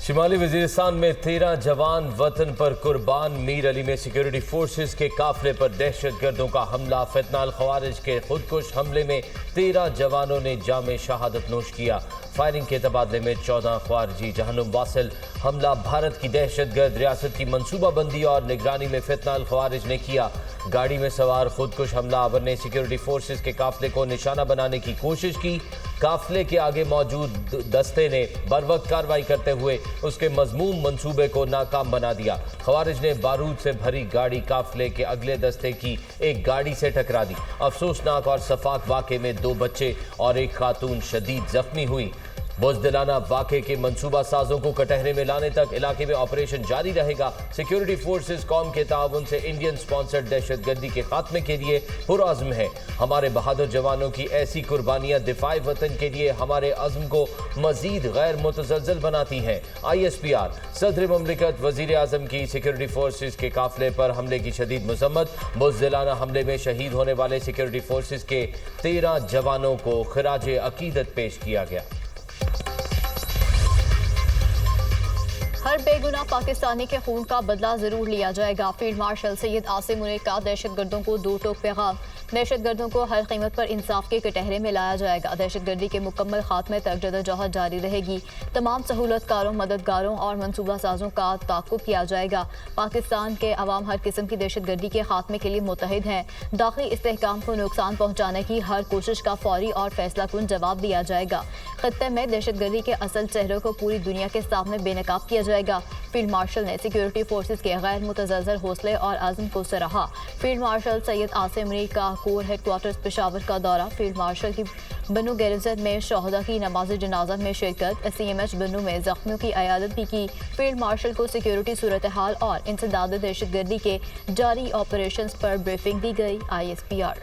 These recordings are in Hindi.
शिमाली वजीरिस्तान में 13 जवान वतन पर कुर्बान। मीर अली में सिक्योरिटी फोर्सेस के काफिले पर दहशतगर्दों का हमला। फितनाल खवारिज के खुदकुश हमले में 13 जवानों ने जामे शहादत नोश किया। फायरिंग के तबादले में 14 ख्वारिजी जहन्नुम वासिल। हमला भारत की दहशतगर्द रियासत की मनसूबाबंदी और निगरानी में फितनाल खवारिज ने किया। गाड़ी में सवार खुदकुश हमलावर ने सिक्योरिटी फोर्सेस के काफिले को निशाना बनाने की कोशिश की। काफिले के आगे मौजूद दस्ते ने बरवक्त कार्रवाई करते हुए उसके मजमूम मंसूबे को नाकाम बना दिया। खवारिज ने बारूद से भरी गाड़ी काफिले के अगले दस्ते की एक गाड़ी से टकरा दी। अफसोसनाक और सफाक वाक़े में 2 बच्चे और एक खातून शदीद जख्मी हुई। बुज़दिलाना वाक़े के मंसूबा साजों को कटहरे में लाने तक इलाके में ऑपरेशन जारी रहेगा। सिक्योरिटी फोर्सेस कौम के ताउन से इंडियन स्पॉन्सर्ड दहशतगर्दी के खात्मे के लिए पुरअज़्म है। हमारे बहादुर जवानों की ऐसी कुर्बानियाँ दिफाए वतन के लिए हमारे अज़्म को मज़ीद गैर मुतज़लज़ल बनाती हैं। ISPR सदर मुमलिकत वज़ीर आज़म की सिक्योरिटी फोर्सेस के काफिले पर हमले की शदीद मज़म्मत। बुज़दिलाना हमले में शहीद होने वाले सिक्योरिटी फोर्सेस के 13 जवानों को खिराज अकीदत पेश किया गया। हर बेगुनाह पाकिस्तानी के खून का बदला जरूर लिया जाएगा। फील्ड मार्शल सैयद आसिम मुनीर का दहशतगर्दों को 2 टोक पैगाम। दहशतगर्दों को हर कीमत पर इंसाफ के कटहरे में लाया जाएगा। दहशतगर्दी के मुकम्मल खात्मे तक जदोजहद जारी रहेगी। तमाम सहूलतकारों, मददगारों और मनसूबा साजों का ताक़ुब किया जाएगा। पाकिस्तान के अवाम हर किस्म की दहशतगर्दी के खात्मे के लिए मुतहिद हैं। दाखिली इस्तेहकाम को नुकसान पहुँचाने की हर कोशिश का फौरी और फैसला कुन जवाब दिया जाएगा। खत्ते में दहशतगर्दी के असल चेहरों को पूरी दुनिया के सामने बेनकाब किया जाएगा। फील्ड मार्शल ने सिक्योरिटी फोर्सेस के गैर मुतज़लज़ल हौसले और आज़म को सराहा। फील्ड मार्शल सैयद आसिम मुनीर का कोर हेडक्वार्टर्स पेशावर का दौरा। फील्ड मार्शल की बन्नू गैरिजन में शहदा की नमाज जनाजा में शिरकत। CMH बन्नू में जख्मियों की अयादत भी की। फील्ड मार्शल को सिक्योरिटी सूरत हाल और इंसदाद दहशतगर्दी के जारी ऑपरेशन पर ब्रीफिंग दी गई। ISPR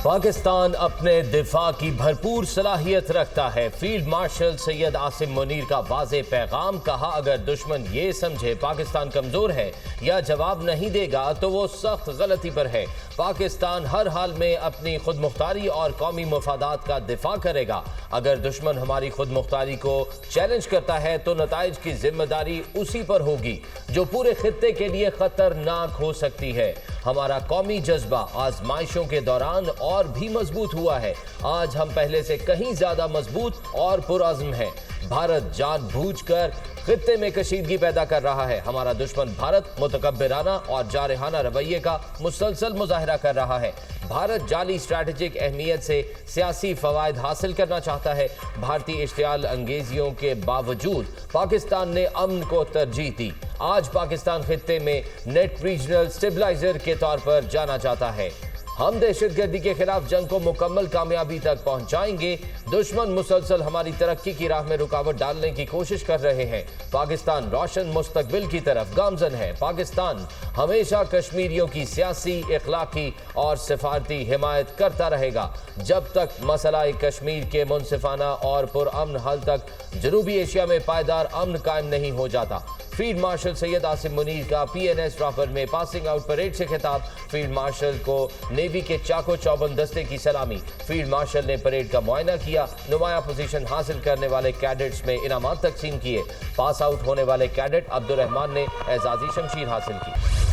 पाकिस्तान अपने दिफा की भरपूर सलाहियत रखता है। फील्ड मार्शल सैयद आसिम मुनीर का वाज़े पैगाम। कहा, अगर दुश्मन ये समझे पाकिस्तान कमज़ोर है या जवाब नहीं देगा तो वो सख्त गलती पर है। पाकिस्तान हर हाल में अपनी खुद मुख्तारी और कौमी मफादात का दिफा करेगा। अगर दुश्मन हमारी खुद मुख्तारी को चैलेंज करता है तो नताइज की जिम्मेदारी उसी पर होगी, जो पूरे खित्ते के लिए खतरनाक हो सकती है। हमारा कौमी जज्बा आजमाइशों के दौरान और भी मजबूत हुआ है। आज हम पहले से कहीं ज्यादा मजबूत और पुरअज़्म हैं। भारत जानबूझकर खित्ते में कशीदगी पैदा कर रहा है। हमारा दुश्मन भारत मुतकब्बिराना और जारहाना रवैये का मुसलसल मुजाहरा कर रहा है। भारत जाली स्ट्रैटेजिक अहमियत से सियासी फवायद हासिल करना चाहता है। भारतीय इश्तियाल अंगेजियों के बावजूद पाकिस्तान ने अमन को तरजीह दी। आज पाकिस्तान खित्ते में नेट रीजनल स्टेबलाइजर के तौर पर जाना जाता है। हम दहशतगर्दी के खिलाफ जंग को मुकम्मल कामयाबी तक पहुंचाएंगे। दुश्मन मुसलसल हमारी तरक्की की राह में रुकावट डालने की कोशिश कर रहे हैं। पाकिस्तान रोशन मुस्तकबिल की तरफ गामजन है। पाकिस्तान हमेशा कश्मीरियों की सियासी, इखलाकी और सिफारती हिमायत करता रहेगा। जब तक मसला कश्मीर के मुनसिफाना और पुरअमन हल तक जनूबी एशिया में पायदार अमन कायम नहीं हो जाता। फील्ड मार्शल सैयद आसिम मुनीर का PNS रापर में पासिंग आउट परेड से खिताब। फील्ड मार्शल को नेवी के चाको चौबंद दस्ते की सलामी। फील्ड मार्शल ने परेड का मुआयना किया। नुमाया पोजीशन हासिल करने वाले कैडेट्स में इनामात तकसीम किए। पास आउट होने वाले कैडेट अब्दुर्रहमान ने एजाजी शमशीर हासिल की।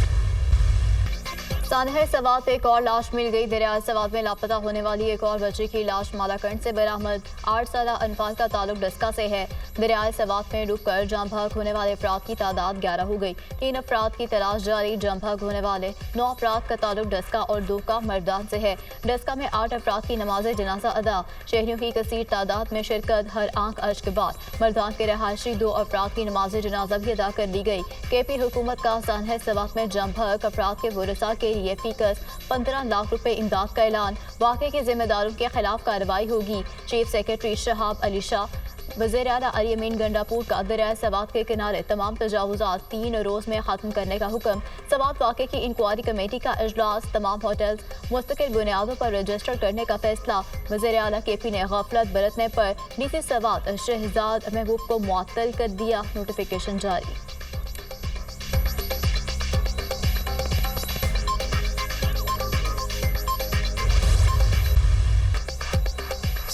सानह सवात में एक और लाश मिल गई। दरिया सवात में लापता होने वाली एक और बच्चे की लाश मालाकंड से बरामद। 8 साला अनफाल का ताल्लुक डस्का से है। दरिया सवात में डूबकर जाम भाग होने वाले अफराद की तादाद 11 हो गई। 3 अफराद की तलाश जारी। जाम भाग होने वाले 9 अफराद का ताल्लुक डस्का और 2 का मर्दान से है। डस्का में 8 अफराद की नमाज जनाजा अदा। शहरियों की कसीर तादाद में शिरकत। हर आंख अज के बाद मर्दान के रहायशी 2 अफराद की नमाज जनाजा भी अदा कर दी गई। KP हुकूमत का सानह सवात में जाम भाग अफराद के वरसा के लिए फीकस 15 लाख रुपए इमदाद का ऐलान। वाक़े के जिम्मेदारों के खिलाफ कार्रवाई होगी। चीफ सेक्रेटरी शहाब अली शाह वज़ीर आला अल-यमीन गंडापुर का दरिया सवात के किनारे तमाम तजावुज़ात 3 रोज़ में ख़त्म करने का हुक्म। सवात वाक़े की इंक्वायरी कमेटी का इजलास। तमाम होटल्स मुस्तकिल बुनियादों पर रजिस्टर करने का फैसला। वज़ीर आला KP ने गफलत बरतने पर DC सवात शहजाद महबूब को मुअत्तल कर दिया। नोटिफिकेशन जारी।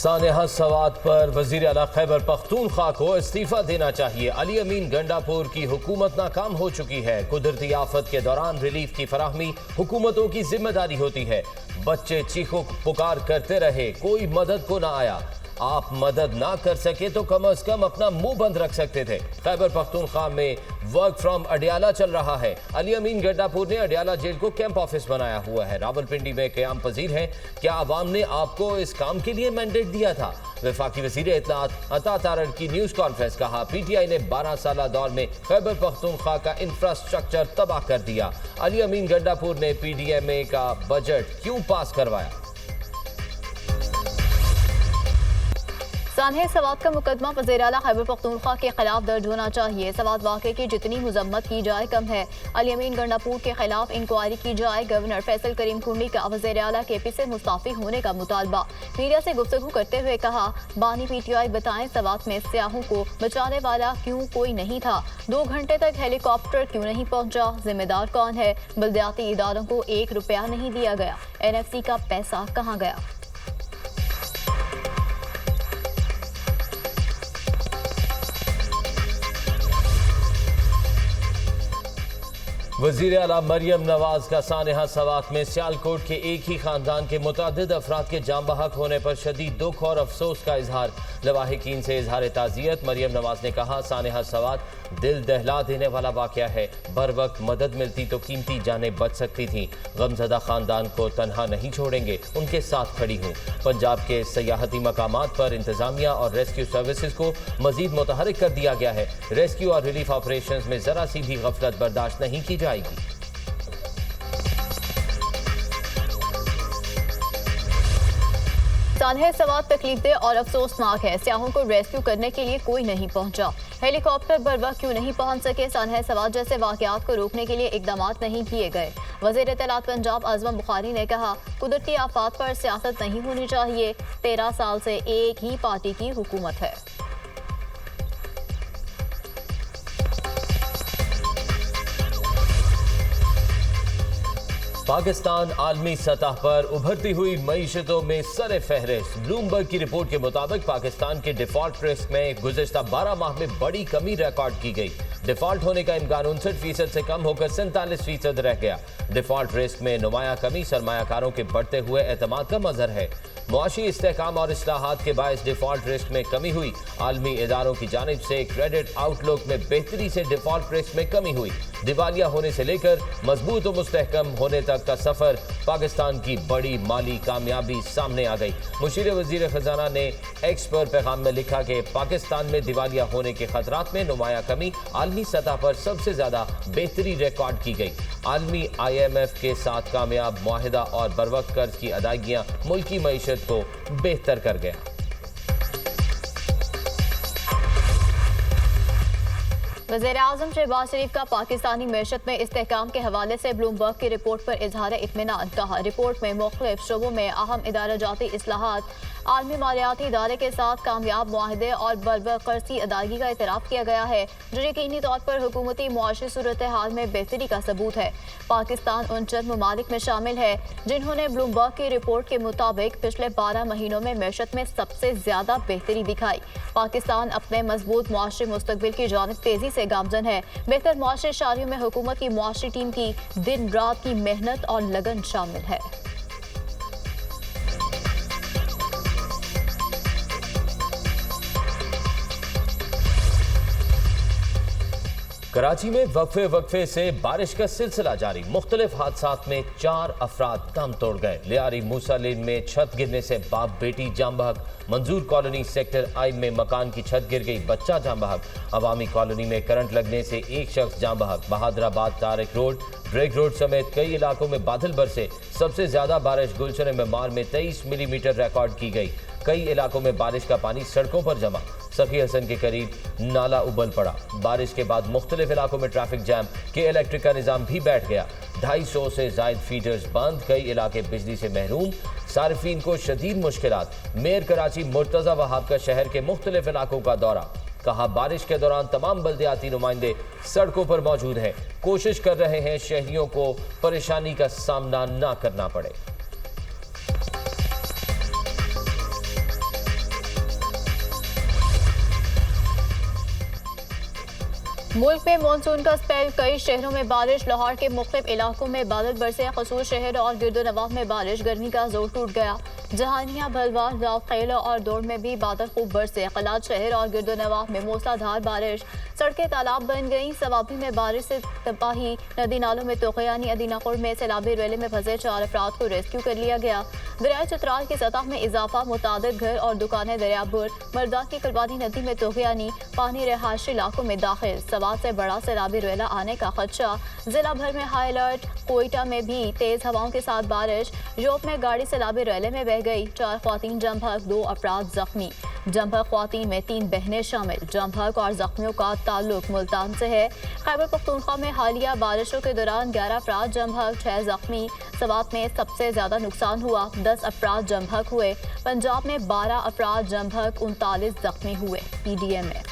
सानेहा सवात पर वजीर आला खैबर पख्तूनख्वा को इस्तीफा देना चाहिए। अली अमीन गंडापुर की हुकूमत नाकाम हो चुकी है। कुदरती आफत के दौरान रिलीफ की फराहमी हुकूमतों की जिम्मेदारी होती है। बच्चे चीखो पुकार करते रहे, कोई मदद को ना आया। आप मदद ना कर सके तो कम से कम अपना मुंह बंद रख सकते थे। खैबर पख्तूनख्वा में वर्क फ्रॉम अडियाला चल रहा है। अली अमीन गंडापुर ने अडियाला जेल को कैंप ऑफिस बनाया हुआ है। रावलपिंडी में क़याम पजीर है। क्या आवाम ने आपको इस काम के लिए मैंडेट दिया था? वफाकी वज़ीर इत्तलात अता तारड़ की न्यूज़ कॉन्फ्रेंस। कहा PTI ने 12 साल दौर में खैबर पख्तूनख्वा का इंफ्रास्ट्रक्चर तबाह कर दिया। अली अमीन गंडापुर ने PDMA का बजट क्यों पास करवाया? सानहे सवात का मुकदमा वज़ीर आला खैबर पख्तूनख्वा के खिलाफ दर्ज होना चाहिए। सवात वाक़े की जितनी मजम्मत की जाए कम है। अली अमीन गंडापुर के खिलाफ इंक्वायरी की जाए। गवर्नर फैसल करीम कुंडी का वज़ीर आला KP से मुस्ताफ़ी होने का मुतालबा। मीडिया से गुफ्तगू करते हुए कहा, बानी PTI बताएं सवात में सियाहों को बचाने वाला क्यों कोई नहीं था? 2 घंटे तक हेलीकॉप्टर क्यों नहीं पहुंचा? जिम्मेदार कौन है? बल्दियाती इदारों को 1 रुपया नहीं दिया गया। NFC का पैसा कहाँ गया? वज़ीर आला मरियम नवाज का सानेहा सवात में सियालकोट के एक ही खानदान के मुतादिद अफराद के जाम बहक होने पर शदीद दुख और अफसोस का इजहार। लवाहिकीन से इजहार ताज़ियत। मरियम नवाज ने कहा, सानेहा सवात दिल दहला देने वाला वाक़या है। बर वक्त मदद मिलती तो कीमती जानें बच सकती थीं। गमज़दा खानदान को तनहा नहीं छोड़ेंगे, उनके साथ खड़ी हूँ। पंजाब के सयाहती मकामात पर इंतजामिया और रेस्क्यू सर्विसेज को मजीद मुतहरिक कर दिया गया है। रेस्क्यू और रिलीफ ऑपरेशन में जरा सी भी गफलत बर्दाश्त नहीं की जाएगी। सानहे सवात तकलीफदेह और अफसोसनाक है। सियाहों को रेस्क्यू करने के लिए कोई नहीं पहुंचा। हेलीकॉप्टर बरवक्त क्यों नहीं पहुंच सके? सानहे सवात जैसे वाकयात को रोकने के लिए इकदाम नहीं किए गए। वज़ीर इत्तलात पंजाब आज़म बुखारी ने कहा, कुदरती आफात पर सियासत नहीं होनी चाहिए। 13 साल से एक ही पार्टी की हुकूमत है। पाकिस्तान आलमी सतह पर उभरती हुई मईशतों में सर फहरिस्त। ब्लूमबर्ग की रिपोर्ट के मुताबिक पाकिस्तान के डिफॉल्ट रिस्क में गुज़िश्ता 12 माह में बड़ी कमी रिकॉर्ड की गई। डिफॉल्ट होने का इम्कान 59% से कम होकर 47% रह गया। डिफॉल्ट रिस्क में नुमाया कमी सरमायाकारों के बढ़ते हुए एतमाद का मजहर है। मुआशी इस्तेहकाम और इस्लाहात के बायस डिफॉल्ट रिस्क में कमी हुई। आलमी इदारों की जानिब से क्रेडिट आउटलुक में बेहतरी से डिफॉल्ट रिस्क में कमी हुई। दिवालिया होने से लेकर मजबूत और मुस्तहकम होने तक का सफर पाकिस्तान की बड़ी माली कामयाबी सामने आ गई। मुशीर वजीर खजाना ने एक्स पर पैगाम में लिखा कि पाकिस्तान में दिवालिया होने के खतरात में नुमाया कमी, आलमी सतह पर सबसे ज्यादा बेहतरी रिकॉर्ड की गई। आलमी IMF के साथ कामयाब मुआहिदा और बरवक्त कर्ज की अदायगियां मुल्की मईशत को बेहतर कर गया। वज़ीर आज़म शहबाज शरीफ का पाकिस्तानी मैशत में इस्तेहकाम के हवाले से ब्लूमबर्ग की रिपोर्ट पर इजहार इत्मीनान। कहा, रिपोर्ट में मुख्तलिफ शोबों में अहम इदारा जाती इस्लाहात, आलमी मालियाती इदारे के साथ कामयाब मुआहदे और बरवक्त कर्ज की अदायगी का इतराफ़ किया गया है, जो यकीनी तौर पर हुकूमती मुआशी सूरत हाल में बेहतरी का सबूत है। पाकिस्तान उन चंद ममालिक में शामिल है जिन्होंने ब्लूमबर्ग की रिपोर्ट के मुताबिक पिछले 12 महीनों में मैशत में सबसे ज्यादा बेहतरी दिखाई। पाकिस्तान अपने मजबूत मुआशी मुस्तकबिल की जानिब तेजी से गामजन है। बेहतर मुआशी शारियों में हुकूमत की मुआशी टीम की दिन रात की मेहनत और लगन शामिल है। कराची में वक्फे से बारिश का सिलसिला जारी। मुख्तलिफ हादसात में 4 अफराद दम तोड़ गए। लियारी मूसा लेन में छत गिरने से बाप बेटी जाम बहक। मंजूर कॉलोनी सेक्टर I में मकान की छत गिर गई, बच्चा जाम बहक। अवामी कॉलोनी में करंट लगने से एक शख्स जाम बहक। बहादुराबाद तारिक रोड, ब्रेक रोड समेत कई इलाकों में बादल बरसे। सबसे ज्यादा बारिश गुलशन मेमार में 23 मिलीमीटर रिकॉर्ड की गई। कई इलाकों में बारिश का पानी सड़कों पर जमा। सखी हसन के करीब नाला उबल पड़ा। बारिश के बाद मुख्तलिफ इलाकों में ट्रैफिक जैम के इलेक्ट्रिक का निजाम भी बैठ गया। 250 से जायद फीडर्स बंद, कई इलाके बिजली से महरूम। सार्फिन को शदीद मुश्किलात। मेयर कराची मुर्तजा वहाब का शहर के मुख्तलिफ इलाकों का दौरा। कहा, बारिश के दौरान तमाम बल्दियाती नुमाइंदे सड़कों पर मौजूद हैं, कोशिश कर रहे हैं शहरियों को परेशानी का सामना ना करना पड़े। मुल्क में मानसून का स्पेल, कई शहरों में बारिश। लाहौर के मुख्तलिफ इलाकों में बादल बरसे, खसूस शहर और गिरदोनवाह में बारिश, गर्मी का जोर टूट गया। जहानिया, भलवा, रावखेला और दौड़ में भी बादल खूब बरसे। कलात शहर और गिरदोनवाह में मूसलाधार बारिश, सड़कें तालाब बन गईं। सवाबी में बारिश से तबाही, नदी नालों में तोक़यानी। अदीनापुर में सैलाबी रैली में फंसे 4 अफराद को रेस्क्यू कर लिया गया। दरिया चित्राल की सतह में इजाफा, मुतादिद घर और दुकानें दरियाबुर। मर्दान की कलवानी नदी में तोग़यानी, पानी रहायशी इलाकों में दाखिल। सवात से बड़ा सैलाबी रैला आने का खदशा, जिला भर में हाई अलर्ट। कोयटा में भी तेज हवाओं के साथ बारिश, जोब में गाड़ी सैलाबी रैले में बह गई। 4 ख्वातीन जमभग, 2 अफराद जख्मी। जमभग ख्वातीन में 3 बहनें शामिल। जमभग और जख्मियों का ताल्लुक मुल्तान से है। खैबर पख्तूनख्वा में हालिया बारिशों के दौरान 11 अफराद जमभग, 6 जख्मी। सवात में सबसे ज्यादा नुकसान हुआ, 10 अफराद जमभग हुए। पंजाब में 12 अफराद जमभग, 39 जख्मी हुए। PDM में